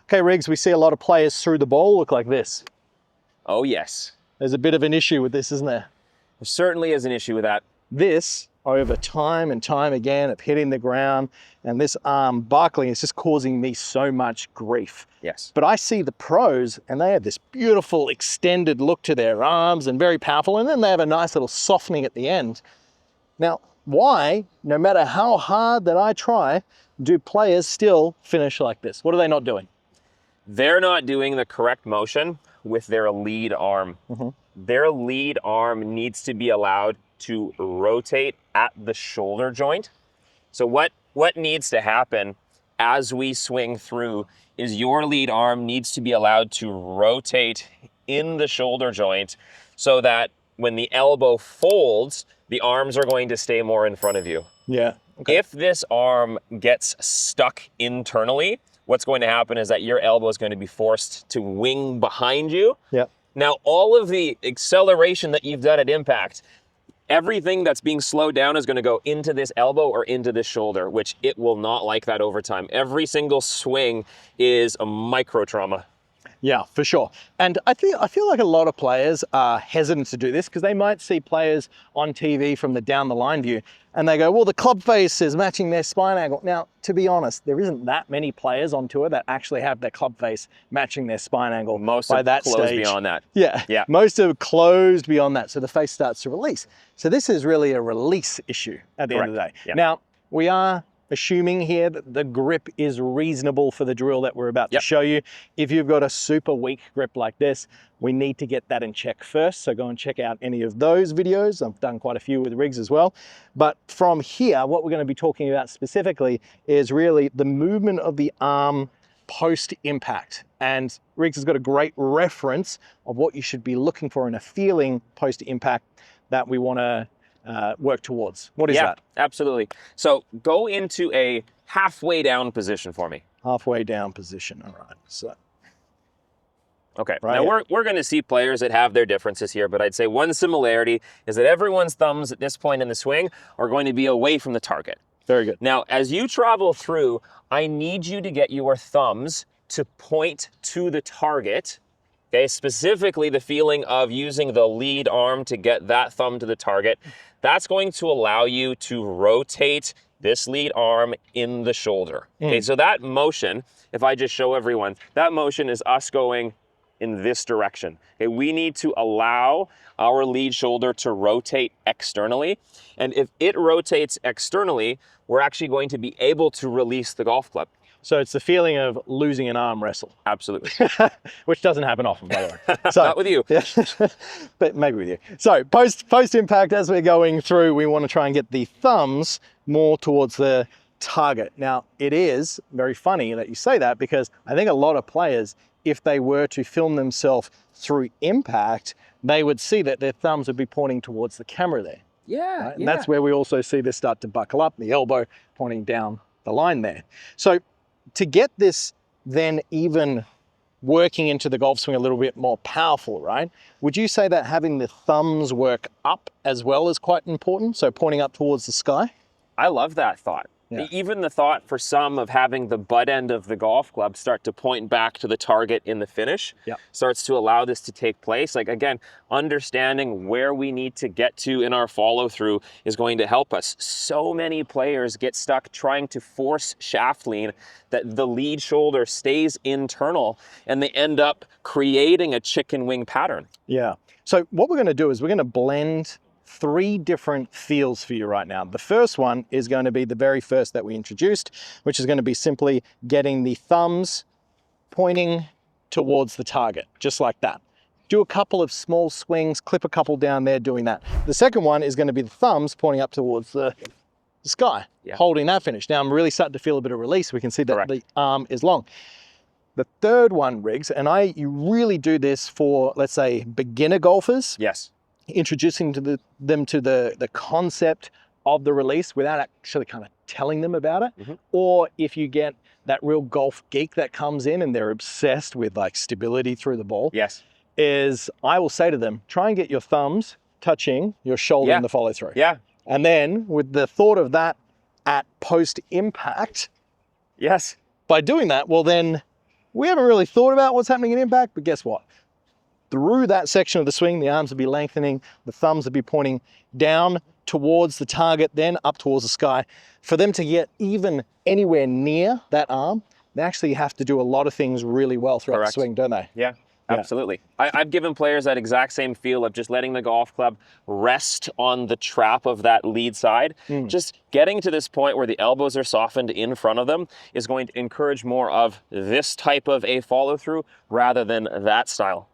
Okay, Riggs, we see a lot of players through the ball look like this. Oh, yes. There's a bit of an issue with this, isn't there? There certainly is an issue with that. This, over time and time again, of hitting the ground and this arm buckling is just causing me so much grief. Yes. But I see the pros and they have this beautiful extended look to their arms and very powerful, and then they have a nice little softening at the end. Now, why, no matter how hard that I try, do players still finish like this? What are they not doing? They're not doing the correct motion with their lead arm. Their lead arm needs to be allowed to rotate at the shoulder joint. So what needs to happen as we swing through is your lead arm needs to be allowed to rotate in the shoulder joint so that when the elbow folds, the arms are going to stay more in front of you. Yeah. Okay. If this arm gets stuck internally, what's going to happen is that your elbow is going to be forced to wing behind you. Yeah. Now, all of the acceleration that you've done at impact, everything that's being slowed down is going to go into this elbow or into this shoulder, which it will not like that over time. Every single swing is a micro trauma. Yeah, for sure. And I feel like a lot of players are hesitant to do this because they might see players on TV from the down the line view and they go, well, the club face is matching their spine angle. Now, to be honest, there isn't that many players on tour that actually have their club face matching their spine angle. Most by are that closed stage. beyond that. Yeah. Most are closed beyond that, so the face starts to release. So this is really a release issue at the end of the day. Yeah. Now, we are assuming here that the grip is reasonable for the drill that we're about to show you. If you've got a super weak grip like this, we need to get that in check first. So go and check out any of those videos. I've done quite a few with Riggs as well. But from here, what we're going to be talking about specifically is really the movement of the arm post-impact. And Riggs has got a great reference of what you should be looking for in a feeling post-impact that we want to work towards. What is that? Absolutely. So go into a halfway down position for me. Halfway down position. All right. So. Okay. Right. Now we're going to see players that have their differences here, but I'd say one similarity is that everyone's thumbs at this point in the swing are going to be away from the target. Very good. Now, as you travel through, I need you to get your thumbs to point to the target. Okay, specifically the feeling of using the lead arm to get that thumb to the target. That's going to allow you to rotate this lead arm in the shoulder. Okay, so that motion, if I just show everyone, that motion is us going in this direction. Okay, we need to allow our lead shoulder to rotate externally. And if it rotates externally, we're actually going to be able to release the golf club. So it's the feeling of losing an arm wrestle. Absolutely. Which doesn't happen often, by the way. So, not with you. Yeah, but maybe with you. So post-impact, as we're going through, we want to try and get the thumbs more towards the target. Now, it is very funny that you say that because I think a lot of players, if they were to film themselves through impact, they would see that their thumbs would be pointing towards the camera there. Yeah, right? And that's where we also see this start to buckle up, the elbow pointing down the line there. So to get this then even working into the golf swing a little bit more powerful, right? Would you say that having the thumbs work up as well is quite important? So pointing up towards the sky? I love that thought. Yeah. Even the thought for some of having the butt end of the golf club start to point back to the target in the finish starts to allow this to take place. Like, again, understanding where we need to get to in our follow through is going to help us. So many players get stuck trying to force shaft lean that the lead shoulder stays internal and they end up creating a chicken wing pattern. Yeah. So what we're going to do is we're going to blend 3 different feels for you right now. The first one is going to be the very first that we introduced, which is going to be simply getting the thumbs pointing towards the target, just like that. Do a couple of small swings, clip a couple down there doing that. The second one is going to be the thumbs pointing up towards the sky, holding that finish. Now I'm really starting to feel a bit of release. We can see that the arm is long. The third one, Riggs, and you really do this for, let's say, beginner golfers. Yes. Introducing them to the concept of the release without actually kind of telling them about it. Or if you get that real golf geek that comes in and they're obsessed with like stability through the ball. Yes. Is I will say to them, try and get your thumbs touching your shoulder in the follow through. Yeah. And then with the thought of that, at post-impact. Yes. By doing that, well then we haven't really thought about what's happening in impact, but guess what? Through that section of the swing, the arms will be lengthening, the thumbs will be pointing down towards the target, then up towards the sky. For them to get even anywhere near that arm, they actually have to do a lot of things really well throughout the swing, don't they? Yeah. Absolutely. I've given players that exact same feel of just letting the golf club rest on the trap of that lead side. Just getting to this point where the elbows are softened in front of them is going to encourage more of this type of a follow through rather than that style.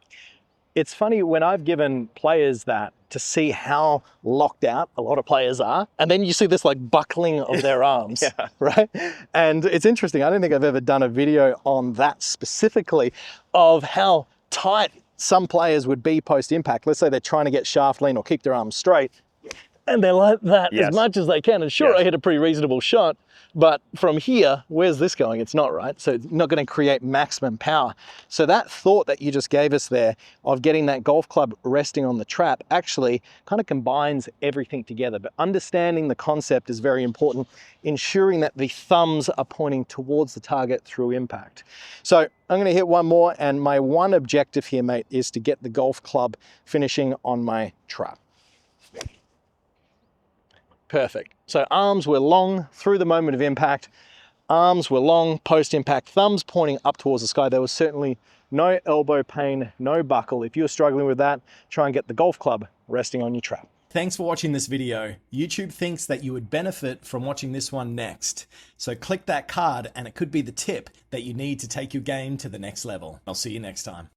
It's funny when I've given players that to see how locked out a lot of players are, and then you see this like buckling of their arms, right? And it's interesting. I don't think I've ever done a video on that specifically of how tight some players would be post impact. Let's say they're trying to get shaft lean or keep their arms straight, and they're like that as much as they can. And sure, I hit a pretty reasonable shot, but from here, where's this going? It's not right. So it's not going to create maximum power. So that thought that you just gave us there of getting that golf club resting on the trap actually kind of combines everything together. But understanding the concept is very important, ensuring that the thumbs are pointing towards the target through impact. So I'm going to hit one more, and my one objective here, mate, is to get the golf club finishing on my trap. Perfect. So arms were long through the moment of impact. Arms were long post-impact, thumbs pointing up towards the sky. There was certainly no elbow pain, no buckle. If you're struggling with that, try and get the golf club resting on your trap. Thanks for watching this video. YouTube thinks that you would benefit from watching this one next. So click that card and it could be the tip that you need to take your game to the next level. I'll see you next time.